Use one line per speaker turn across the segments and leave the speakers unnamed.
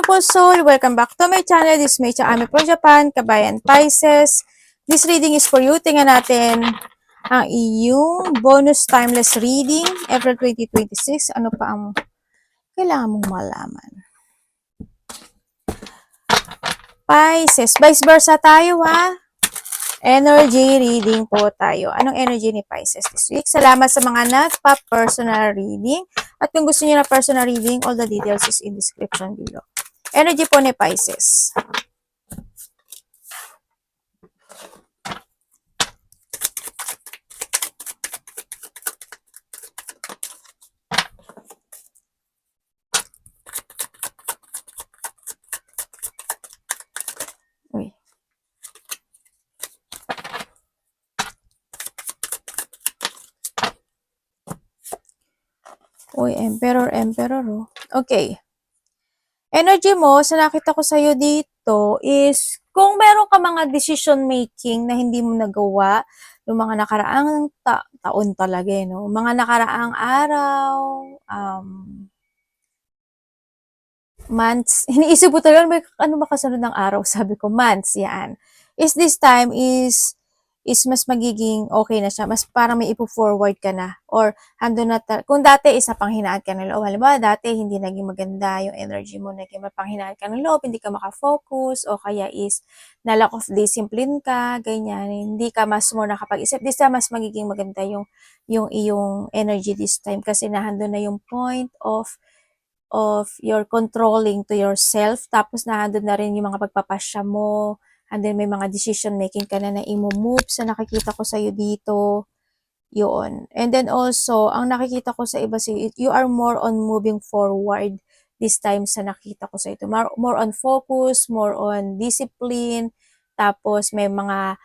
beautiful soul! Welcome back to my channel. This is Meicha Ami from Japan, Kabayan Pisces. This reading is for you. Tingnan natin ang iyong bonus timeless reading, April 2026. Ano pa ang kailangan mong malaman? Pisces, vice versa tayo ha. Energy reading po tayo. Anong energy ni Pisces this week? Salamat sa mga nagpa-personal reading. At kung gusto niyo na personal reading, all the details is in description below. Energy po ni Pisces. Uy. Uy, Emperor, oh. Okay. Energy mo, sa nakita ko sa'yo dito is, kung meron ka mga decision making na hindi mo nagawa, yung mga nakaraang taon talaga, no? Mga nakaraang araw, months, iniisip ko talaga, ano ba kasunod ng araw? Sabi ko, months, yan. Is this time is mas magiging okay na siya. Mas parang may ipo-forward ka na. Or, hando na, kung dati isa panghinaan ka ng loob. Halimbawa, dati hindi naging maganda yung energy mo, naging mapanghinaan ka ng loob, hindi ka makafocus, o kaya is na lack of discipline ka, ganyan. Hindi ka mas mo nakapag-isip. This time, mas magiging maganda yung iyong energy this time. Kasi nahando na yung point of your controlling to yourself. Tapos nahando na rin yung mga pagpapasya mo. And then may mga decision making ka na i-move sa nakikita ko sa'yo dito. Yun. And then also, ang nakikita ko sa iba sa'yo, you are more on moving forward this time sa nakita ko sa ito. More on focus, more on discipline. Tapos may mga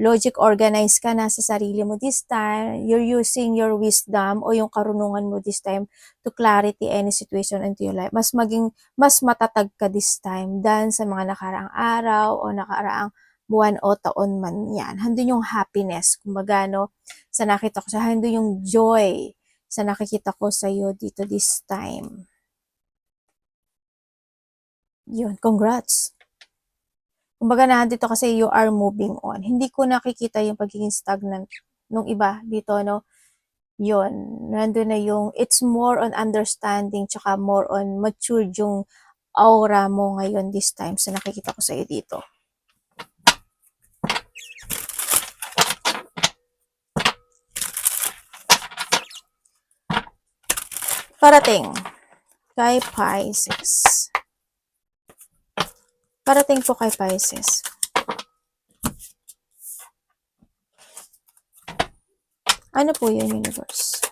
logic organized ka na sa sarili mo this time. You're using your wisdom o yung karunungan mo this time to clarity any situation into your life. Mas matatag ka this time than sa mga nakaraang araw o nakaraang buwan o taon man yan. Handun yung happiness. Kumbaga, no, sa nakita ko sa handun yung joy sa nakikita ko sa iyo dito this time. Yun, congrats. Kumbaga nandito kasi you are moving on. Hindi ko nakikita yung pagiging stagnant nung iba dito, no? Yun, nandun na yung, it's more on understanding, tsaka more on matured yung aura mo ngayon this time sa nakikita ko sa iyo dito. Parating kay Pisces. Parating po kay Pisces. Ano po yun, universe?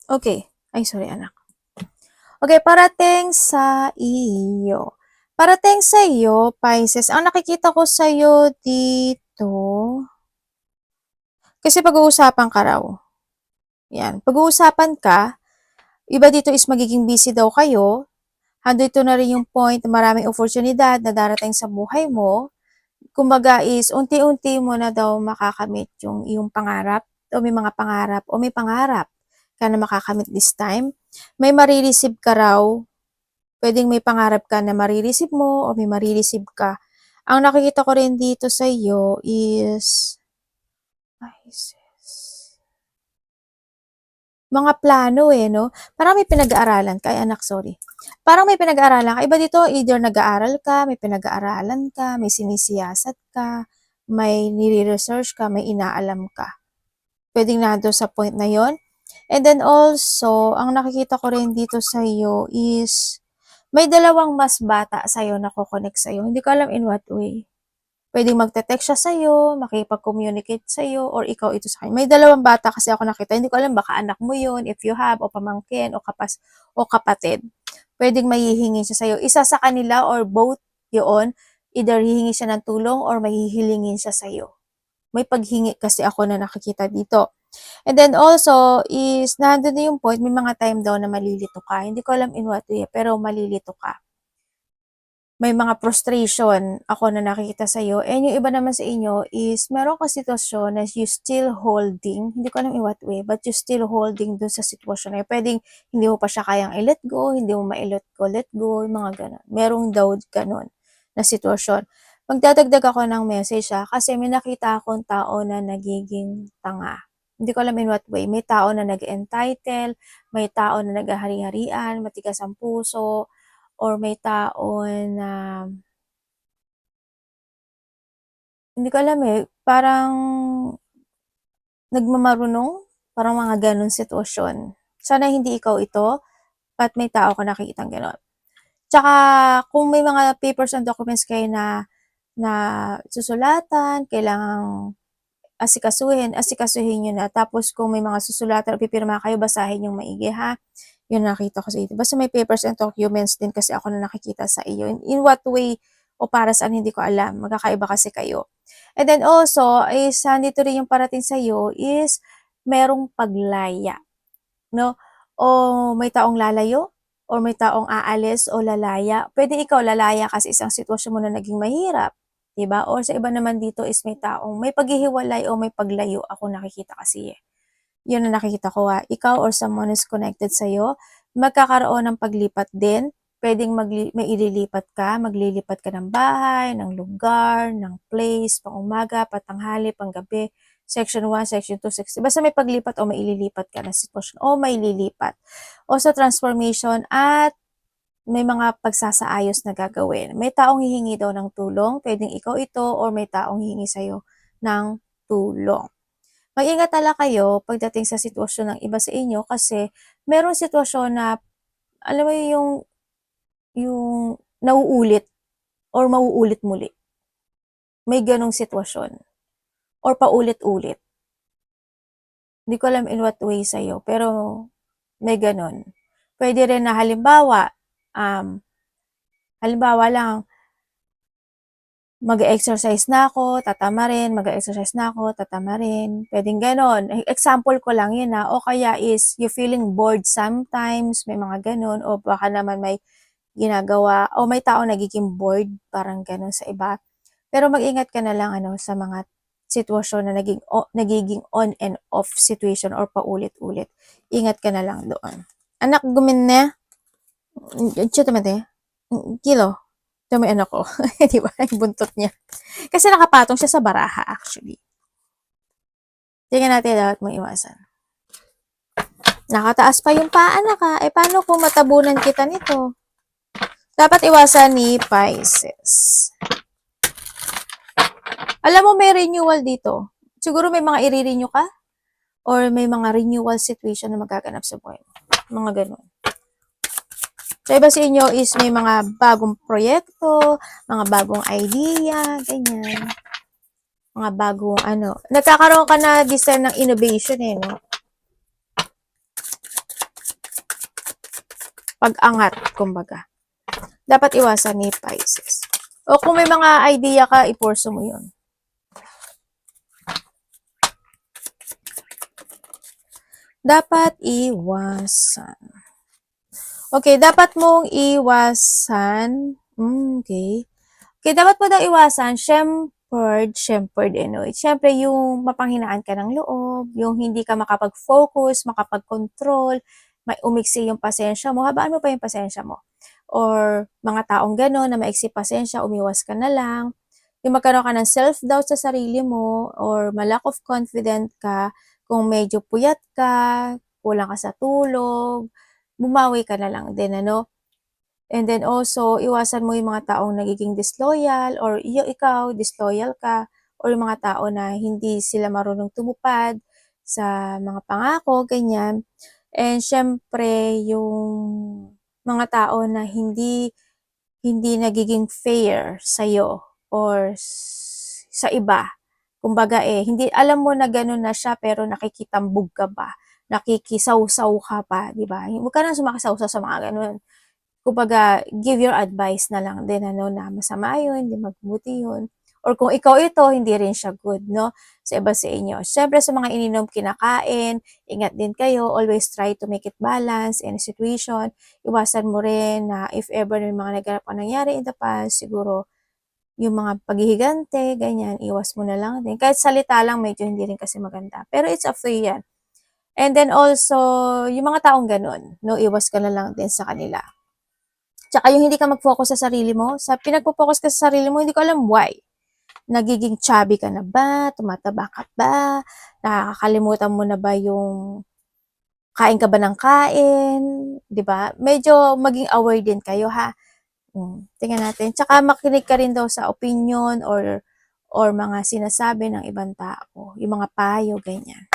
Okay. Ay, sorry, anak. Okay, parating sa iyo. Parating sa iyo, Pisces. Ang nakikita ko sa iyo dito, kasi pag-uusapan ka raw. Yan. Pag-uusapan ka, iba dito is magiging busy daw kayo. Hando ito na rin yung point na maraming oportunidad na darating sa buhay mo. Kumbaga is, unti-unti mo na daw makakamit yung iyong pangarap, o may mga pangarap, o may pangarap ka na makakamit this time. May marireceive ka raw, pwedeng may pangarap ka na marireceive mo, o may marireceive ka. Ang nakikita ko rin dito sa iyo is, mga plano no? Parang may pinag-aaralan ka. Ay, anak, sorry. Parang may pinag-aaralan ka. Iba dito, either nag-aaral ka, may pinag-aaralan ka, may sinisiyasat ka, may nire-research ka, may inaalam ka. Pwedeng nando sa point na yon. And then also, ang nakikita ko rin dito sa iyo is, may dalawang mas bata sa iyo na kukonek sa iyo. Hindi ko alam in what way. Pwedeng magte-text siya sa iyo, makipag-communicate sa iyo, or ikaw ito sa kanya. May dalawang bata kasi ako nakita. Hindi ko alam, baka anak mo yun, if you have, o pamangkin, o kapatid. Pwedeng mahihingin siya sa iyo. Isa sa kanila or both yun, either hihingi siya ng tulong or mahihilingin siya sa iyo. May paghingi kasi ako na nakikita dito. And then also is nandun na yung point, may mga time daw na malilito ka. Hindi ko alam in what way, pero malilito ka. May mga frustration ako na nakikita sa'yo. And yung iba naman sa inyo is meron ka sitwasyon na you still holding, hindi ko alam in what way, but you still holding dun sa sitwasyon na yun. Pwedeng hindi mo pa siya kayang i-let go, hindi mo ma-let go, yung mga ganun. Merong daw ganun na sitwasyon. Magdadagdag ako ng message kasi may nakita akong tao na nagiging tanga. Hindi ko alam in what way. May tao na nag-entitle, may tao na naghahari-harian, matigas ang puso, or may tao na hindi ko alam parang nagmamarunong, parang mga ganun sitwasyon. Sana hindi ikaw ito, at may tao ka nakikitang gano'n. Tsaka kung may mga papers and documents kayo na susulatan, kailangang asikasuhin niyo na. Tapos kung may mga susulatan o pipirma kayo, basahin yung maigi ha. Yun nakita ko sa iyo. Basta may papers and documents din kasi ako na nakikita sa iyo. In what way o para saan hindi ko alam. Magkakaiba kasi kayo. And then also, is nandito rin yung parating sa iyo is merong paglaya. No? O may taong lalayo, or may taong aalis o lalaya. Pwede ikaw lalaya kasi isang sitwasyon mo na naging mahirap. Diba? Or sa iba naman dito is may taong may paghihiwalay o may paglayo ako nakikita kasi Yun ang nakikita ko Ikaw or someone is connected sa'yo, magkakaroon ng paglipat din. Pwedeng may ililipat ka, maglilipat ka ng bahay, ng lugar, ng place, pang umaga, patanghali, panggabi, section 1, section 2, section basta may paglipat o may ililipat ka na sitwasyon o may lilipat. O sa transformation at may mga pagsasaayos na gagawin. May taong hihingi daw ng tulong, pwedeng ikaw ito or may taong hihingi sa'yo ng tulong. Mag-ingat talaga kayo pagdating sa sitwasyon ng iba sa inyo kasi merong sitwasyon na alam mo yung nauulit or mauulit muli. May ganong sitwasyon or paulit-ulit. Hindi ko alam in what way sa'yo, pero may ganon. Pwede rin na halimbawa lang, mag-exercise na ako, tatama rin, mag-exercise na ako, tatama rin. Pwedeng ganon. Example ko lang yun O kaya is, you feeling bored sometimes, may mga ganon. O baka naman may ginagawa, o may tao nagiging bored, parang ganon sa iba. Pero mag-ingat ka na lang sa mga sitwasyon na nagiging on and off situation or paulit-ulit. Ingat ka na lang doon. Anak, gumin na. Chito mate. Kilo. Ito may anak ko. Di ba? Yung buntot niya. Kasi nakapatong siya sa baraha actually. Tingnan natin dapat mo iwasan. Nakataas pa yung paa na ka. Paano kung matabunan kita nito? Dapat iwasan ni Pisces. Alam mo, may renewal dito. Siguro may mga i-renew ka? Or may mga renewal situation na magaganap sa buhay mo. Mga ganun. So, iba sa inyo is may mga bagong proyekto, mga bagong idea, ganyan. Mga bagong Nagkakaroon ka na this time ng innovation no? Pag-angat, kumbaga. Dapat iwasan ni Pisces. O kung may mga idea ka, iporso mo yun. Dapat iwasan. Okay, dapat mong iwasan. Okay. Okay, dapat mo daw iwasan, syempered, Siyempre, yung mapanghinaan ka ng loob, yung hindi ka makapag-focus, makapag-control, may umiksi yung pasensya mo, habaan mo pa yung pasensya mo. Or mga taong gano'n na maiksi pasensya, umiwas ka na lang. Yung magkaroon ka ng self-doubt sa sarili mo or lack of confident ka, kung medyo puyat ka, kulang ka sa tulog, bumawi ka na lang din, And then also, iwasan mo yung mga taong nagiging disloyal or ikaw, disloyal ka or yung mga tao na hindi sila marunong tumupad sa mga pangako, ganyan. And syempre, yung mga tao na hindi nagiging fair sa'yo or sa iba. Kumbaga hindi, alam mo na gano'n na siya pero nakikitambog ka ba? Nakikisaw-saw ka pa, di ba? Huwag ka na sumakasawsaw sa mga gano'n. Kumbaga, give your advice na lang din na masama yun, hindi magbuti yun. Or kung ikaw ito, hindi rin siya good, no? Sa iba sa inyo. Siyempre, sa mga ininom kinakain, ingat din kayo. Always try to make it balance in a situation. Iwasan mo rin na if ever may mga naganap o nangyari in the past, siguro yung mga paghihigante, ganyan, iwas mo na lang din. Kahit salita lang, medyo hindi rin kasi maganda. Pero it's up to you yan. And then also, yung mga taong ganun, no, iwas ka na lang din sa kanila. Tsaka yung hindi ka mag-focus sa sarili mo, sa pinagpo-focus ka sa sarili mo, hindi ko alam why. Nagiging chubby ka na ba? Tumataba ka ba? Nakakalimutan mo na ba yung kain ka ba ng kain? 'Di ba? Medyo maging aware din kayo ha. Tingnan natin. Tsaka makinig ka rin daw sa opinion or mga sinasabi ng ibang tao, yung mga payo, ganyan.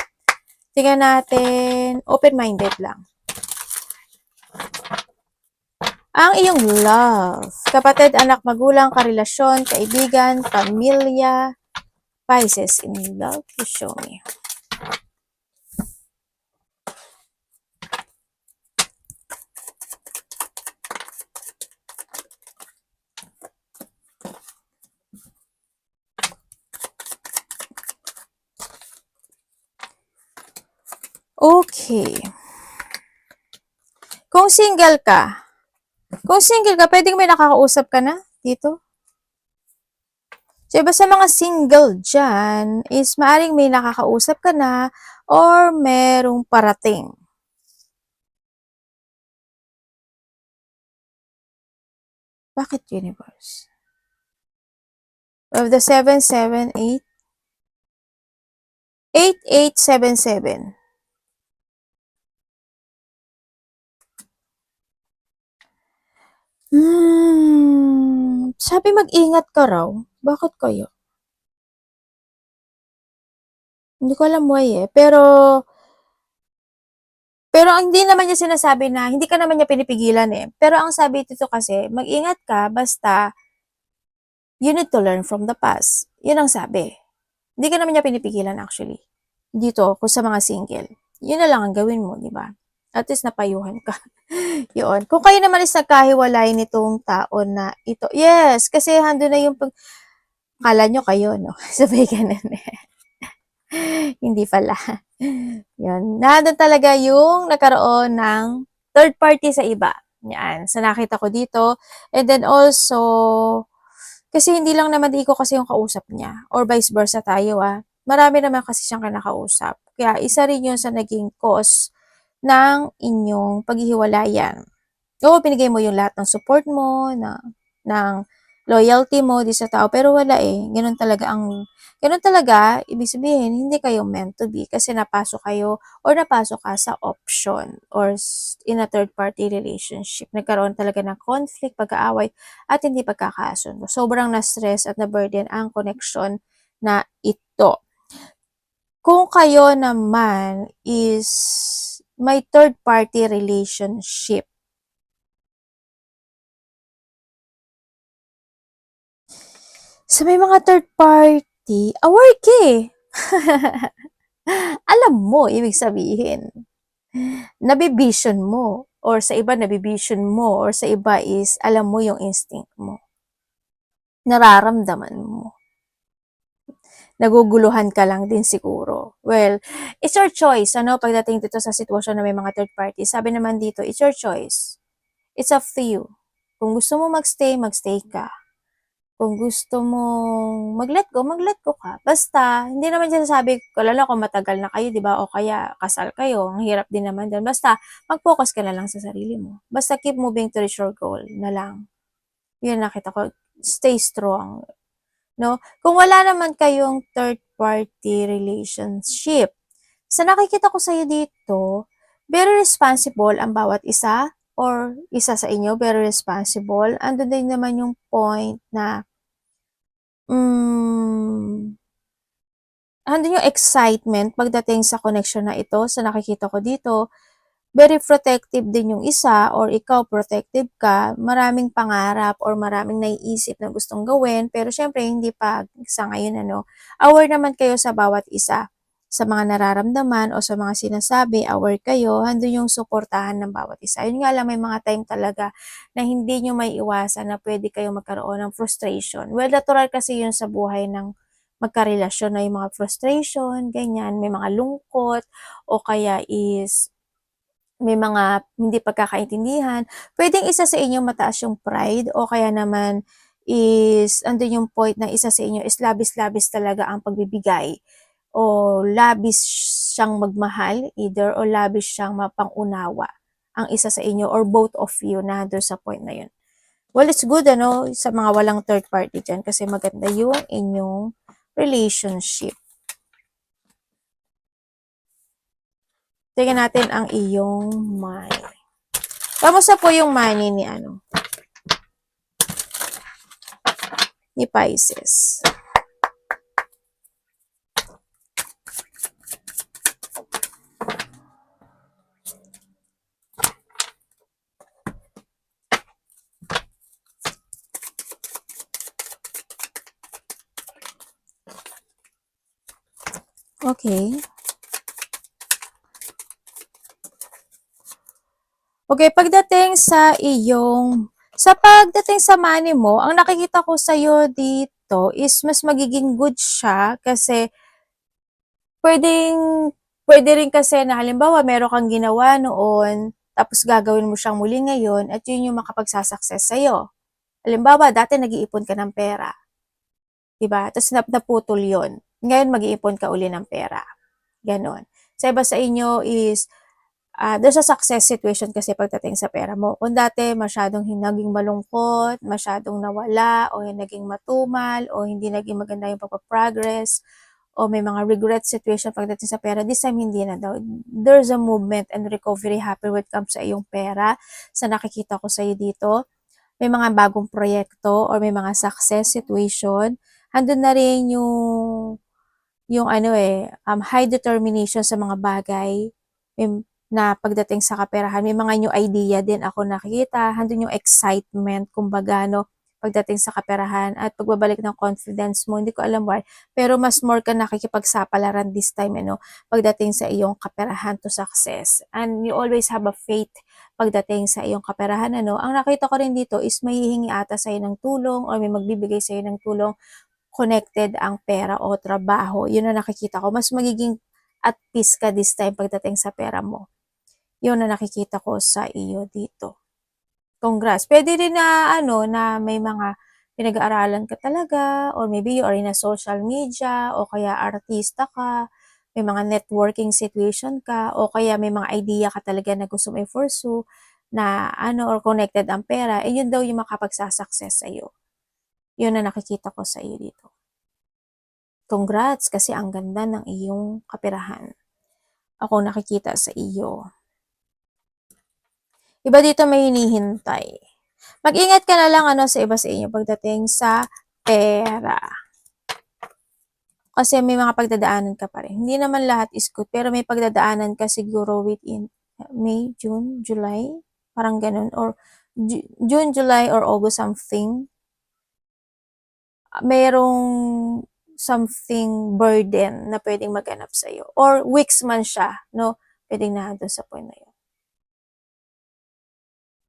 Tingnan natin, open-minded lang. Ang iyong love, kapatid, anak, magulang, karelasyon, kaibigan, pamilya, Pisces in love, you show me. Okay. Kung single ka, pwedeng may nakakausap ka na dito? So, iba sa mga single dyan is maaring may nakakausap ka na or merong parating. Bakit universe? Of the 778, 8877. Sabi mag-ingat ka raw. Bakit kaya? Hindi ko alam why eh. Pero ang hindi naman niya sinasabi na, hindi ka naman niya pinipigilan eh. Pero ang sabi dito kasi, mag-ingat ka basta you need to learn from the past. Yun ang sabi. Hindi ka naman niya pinipigilan actually. Dito, kung sa mga single. Yun na lang ang gawin mo, di ba? At least napayuhan ka. Yun. Kung kayo naman is nagkahiwalay nitong taon na ito. Yes, kasi hando na yung kala nyo kayo, no? Sabay ganun eh. Hindi pala. Yun. Nandun talaga yung nagkaroon ng third party sa iba. Yan. So, nakita ko dito. And then also, kasi hindi lang naman ko kasi yung kausap niya. Or vice versa tayo Marami naman kasi siyang kinakausap. Kaya isa rin yun sa naging cause ng inyong paghihiwalayan. Oo, binigay mo yung lahat ng support mo, ng loyalty mo di sa tao, pero wala eh. Ganun talaga, ibig sabihin, hindi kayo meant to be kasi napasok kayo or napasok ka sa option or in a third party relationship. Nagkaroon talaga ng conflict, pag-aaway, at hindi pagkakasundo. Sobrang na-stress at na-burden ang connection na ito. Kung kayo naman is may third party relationship, sa may mga third party, aware ka eh. Alam mo, ibig sabihin. Nabivision mo. Or sa iba, nabivision mo. Or sa iba is, alam mo yung instinct mo. Nararamdaman mo. Naguguluhan ka lang din siguro. Well, it's your choice, pagdating dito sa sitwasyon na may mga third party. Sabi naman dito, it's your choice. It's up to you. Kung gusto mo magstay, magstay ka. Kung gusto mo mag-let go ka. Basta, hindi naman dyan sabi, lalo kung matagal na kayo, di ba? O kaya, kasal kayo. Ang hirap din naman dyan. Basta, mag-focus ka na lang sa sarili mo. Basta, keep moving to reach your goal na lang. Yun nakita ko. Stay strong. No? Kung wala naman kayong third party relationship, sa nakikita ko sa'yo dito, very responsible ang bawat isa or isa sa inyo, very responsible. Andun din naman yung point na andun yung excitement pagdating sa connection na ito, sa nakikita ko dito, very protective din yung isa or ikaw protective ka, maraming pangarap or maraming naiisip na gustong gawin, pero syempre hindi pa sa ngayon aware naman kayo sa bawat isa. sa mga nararamdaman o sa mga sinasabi, aware kayo, handun yung suportahan ng bawat isa. Yun nga lang, may mga time talaga na hindi nyo may iwasan na pwede kayong magkaroon ng frustration. Well, natural kasi yun sa buhay ng magkarelasyon na yung mga frustration, ganyan, may mga lungkot, o kaya is may mga hindi pagkakaintindihan. Pwedeng isa sa inyo mataas yung pride o kaya naman is andun yung point na isa sa inyo is labis-labis talaga ang pagbibigay o labis siyang magmahal either o labis siyang mapang-unawa ang isa sa inyo or both of you na doon sa point na yun. Well, it's good ano sa mga walang third party dyan kasi maganda yung inyong relationship. Tingnan natin ang iyong money. Kamusta po yung money ni ni Pisces? Okay. Okay, pagdating sa pagdating sa money mo, ang nakikita ko sa'yo dito is mas magiging good siya kasi pwedeng, pwede rin kasi na halimbawa meron kang ginawa noon, tapos gagawin mo siyang muli ngayon at yun yung makapagsa-success sa'yo. Halimbawa, dati nag-iipon ka ng pera, diba? Tapos naputol yun. Ngayon mag-iipon ka uli ng pera. Ganon. Sa iba sa inyo is there's a success situation kasi pagdating sa pera mo. Kung dati masyadong naging malungkot, masyadong nawala, o naging matumal, o hindi naging maganda yung pagpa-progress, o may mga regret situation pagdating sa pera, this time hindi na daw. There's a movement and recovery happen when it comes sa iyong pera. Sa nakikita ko sa iyo dito, may mga bagong proyekto or may mga success situation. Handun na rin yung high determination sa mga bagay na pagdating sa kaperahan. May mga new idea din ako nakikita. Handun yung excitement, kumbaga, no, pagdating sa kaperahan at pagbabalik ng confidence mo. Hindi ko alam why, pero mas more ka nakikipagsapalaran this time, pagdating sa iyong kaperahan to success. And you always have a faith pagdating sa iyong kaperahan, Ang nakita ko rin dito is may hihingi ata sa'yo ng tulong or may magbibigay sa'yo ng tulong connected ang pera o trabaho. Yun ang nakikita ko. Mas magiging at peace ka this time pagdating sa pera mo. Yun ang nakikita ko sa iyo dito. Congrats. Pwede rin na na may mga pinag-aaralan ka talaga or maybe you are in a social media o kaya artista ka, may mga networking situation ka o kaya may mga idea ka talaga na gusto mo i-pursue na or connected ang pera, yun daw yung makapagsa-success sa iyo. Yun ang nakikita ko sa iyo dito. Congrats kasi ang ganda ng iyong kaperahan. Ako nakikita sa iyo. Iba dito may hinihintay. Mag-ingat ka na lang sa iba sa inyo pagdating sa pera. Kasi may mga pagdadaanan ka pa rin. Hindi naman lahat is good, pero may pagdadaanan ka siguro within May, June, July, parang ganun, or June, July, or August something. Merong something burden na pwedeng maganap sa'yo. Or weeks man siya, no? Pwedeng na doon sa point na yun.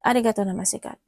Arigato naman sikat.